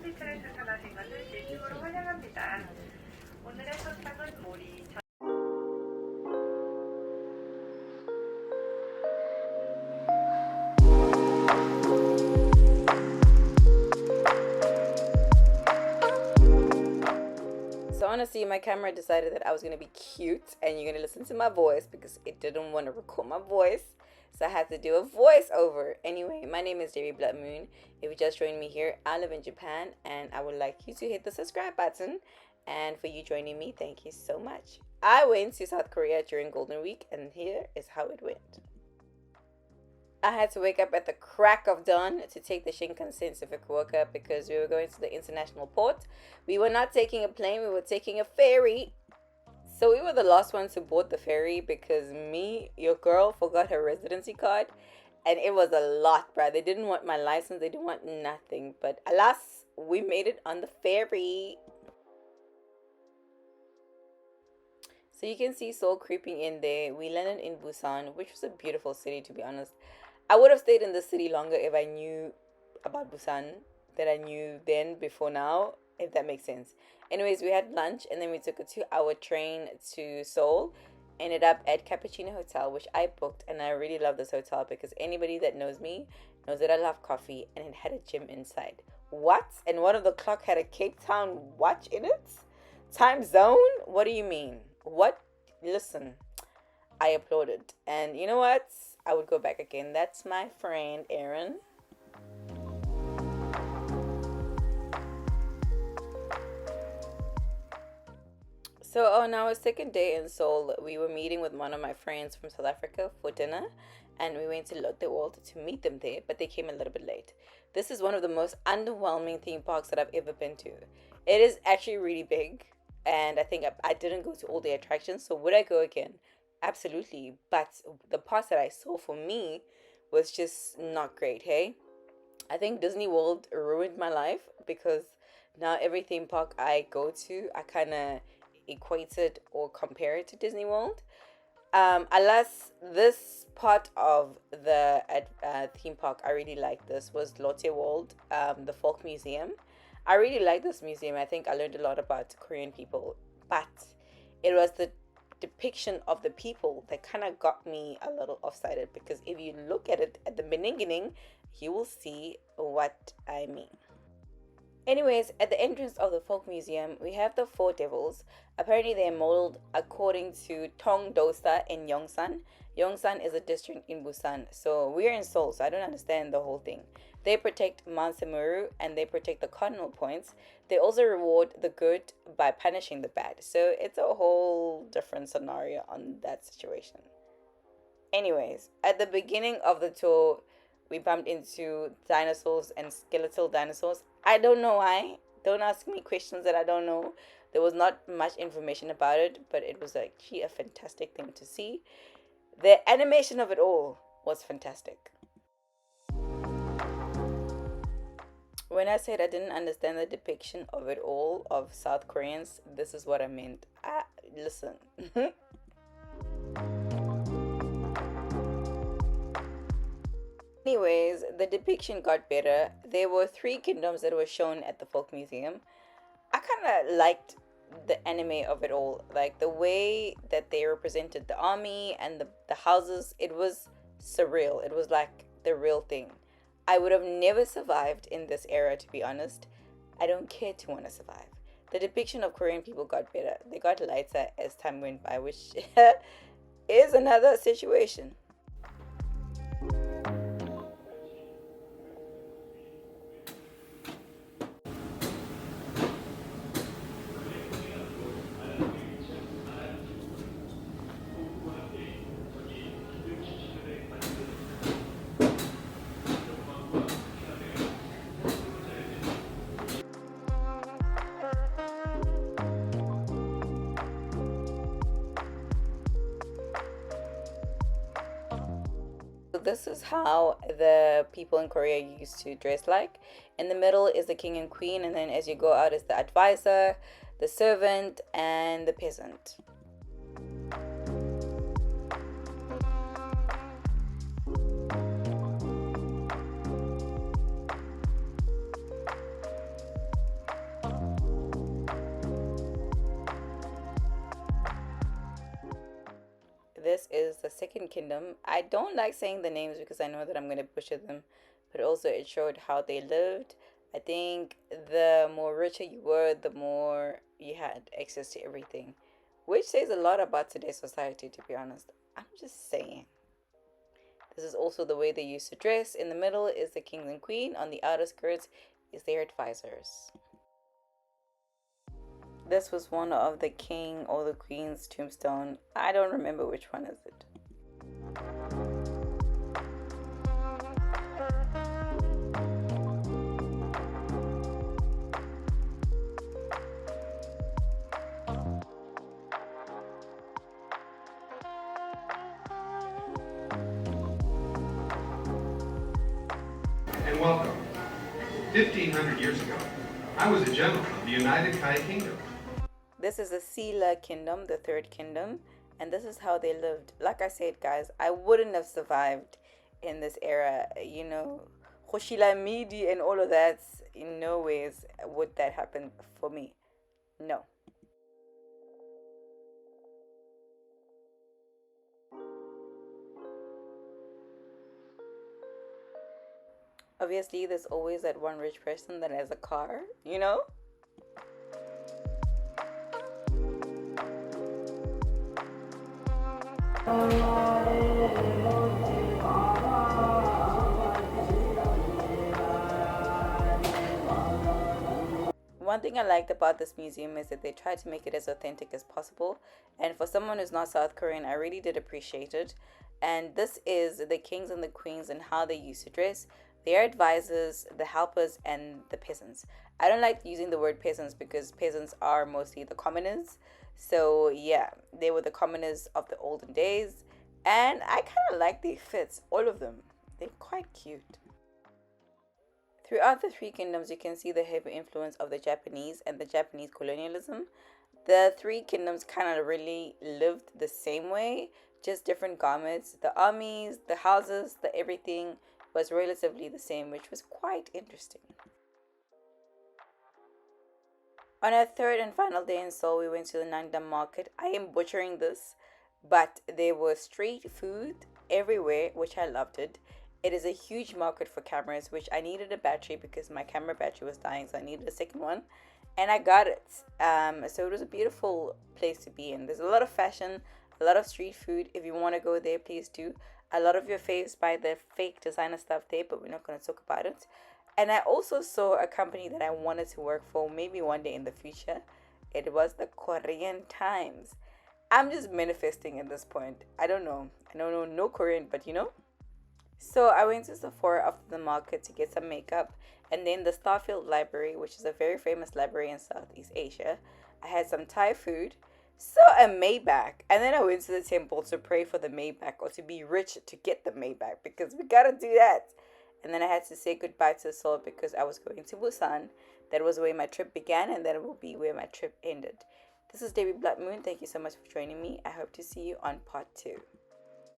콘텐츠를 추천하신 것을 진심으로 환영합니다. 오늘의 선착은 모리. So honestly, my camera decided that I was gonna be cute and you're gonna listen to my voice because it didn't want to record my voice. So I had to do a voiceover. Anyway, my name is Jerry Blood Moon. If you just joined me here, I live in Japan and I would like you to hit the subscribe button. And for you joining me, thank you so much. I went to South Korea during Golden Week and here is how it went. I had to wake up at the crack of dawn to take the Shinkansen to Fukuoka because we were going to the international port. We were not taking a plane, we were taking a ferry. So we were the last ones to board the ferry because me, your girl, forgot her residency card. And it was a lot, bruh. They didn't want my license, they didn't want nothing. But alas, we made it on the ferry. So you can see Seoul creeping in there. We landed in Busan, which was a beautiful city to be honest. I would have stayed in the city longer if I knew about Busan that I knew then before now, if that makes sense. Anyways, we had lunch and then we took a 2-hour train to Seoul. Ended up at Cappuccino Hotel, which I booked, and I really love this hotel because anybody that knows me knows that I love coffee, and it had a gym inside. What? And one of the clock had a Cape Town watch in it? Time zone? What do you mean? What? Listen, I applauded. And you know what? I would go back again. That's my friend Aaron. So on our second day in Seoul, we were meeting with one of my friends from South Africa for dinner, and we went to Lotte World to meet them there, but they came a little bit late. This is one of the most underwhelming theme parks that I've ever been to. It is actually really big, and I think I didn't go to all the attractions, so would I go again? Absolutely, but the parts that I saw for me was just not great, hey? I think Disney World ruined my life because now every theme park I go to, I kind of equate it or compare it to Disney World. Alas, this part of the theme park I really liked. This was Lotte World, the Folk Museum. I really like this museum. I think I learned a lot about Korean people, but it was the depiction of the people that kind of got me a little offsided because if you look at it at the beginning, you will see what I mean. Anyways, at the entrance of the Folk Museum, we have the Four Devils. Apparently, they're modeled according to Tongdosa in Yongsan. Yongsan is a district in Busan, so we're in Seoul, so I don't understand the whole thing. They protect Mount Samuru and they protect the cardinal points. They also reward the good by punishing the bad. So it's a whole different scenario on that situation. Anyways, at the beginning of the tour, we bumped into dinosaurs and skeletal dinosaurs. I don't know why. Don't ask me questions that I don't know. There was not much information about it, but it was actually a fantastic thing to see. The animation of it all was fantastic. When I said I didn't understand the depiction of it all of South Koreans, this is what I meant. Listen. Anyways, the depiction got better. There were 3 kingdoms that were shown at the Folk Museum. I kind of liked the anime of it all. Like the way that they represented the army and the houses, it was surreal. It was like the real thing. I would have never survived in this era, to be honest. I don't care to want to survive. The depiction of Korean people got better. They got lighter as time went by, which is another situation. This is how the people in Korea used to dress like. In the middle is the king and queen, and then as you go out is the advisor, the servant, and the peasant. is the second kingdom. I don't like saying the names because I know that I'm going to butcher them, but also it showed how they lived. I think the more richer you were, the more you had access to everything, which says a lot about today's society, to be honest. I'm just saying. This is also the way they used to dress. In the middle is the king and queen, on the outer skirts is their advisors. This was one of the king or the queen's tombstone. I don't remember which one is it. And welcome. 1,500 years ago, I was a general of the United Kai Kingdom. This is the Silla kingdom, the third kingdom, and this is how they lived. Like I said, guys, I wouldn't have survived in this era. You know, Khoshila Midi and all of that. In no ways would that happen for me. No. Obviously, there's always that one rich person that has a car, you know? One thing I liked about this museum is that they tried to make it as authentic as possible. And for someone who's not South Korean, I really did appreciate it. And this is the kings and the queens and how they used to dress, their advisors, the helpers, and the peasants. I don't like using the word peasants because peasants are mostly the commoners. So yeah, they were the commoners of the olden days. And I kind of like their fits, all of them. They're quite cute. Throughout the three kingdoms, you can see the heavy influence of the Japanese and the Japanese colonialism. The three kingdoms kind of really lived the same way, just different garments. The armies, the houses, the everything was relatively the same, which was quite interesting. On our third and final day in Seoul, we went to the Nangdam market. I am butchering this, but there was street food everywhere, which I loved it. It is a huge market for cameras, which I needed a battery because my camera battery was dying, so I needed a second one, and I got it. So it was a beautiful place to be in. There's a lot of fashion, a lot of street food. If you want to go there, please do. A lot of your faves buy the fake designer stuff there, but we're not going to talk about it. And I also saw a company that I wanted to work for maybe one day in the future. It was the Korean Times. I'm just manifesting at this point. I don't know no Korean, but you know. So I went to Sephora after the market to get some makeup, and then the Starfield Library, which is a very famous library in Southeast Asia. I had some Thai food, saw a Maybach, and then I went to the temple to pray for the Maybach or to be rich to get the Maybach because we gotta do that. And then I had to say goodbye to Seoul because I was going to Busan. That was where my trip began, and that will be where my trip ended. This is Debbie Blood Moon. Thank you so much for joining me. I hope to see you on part 2.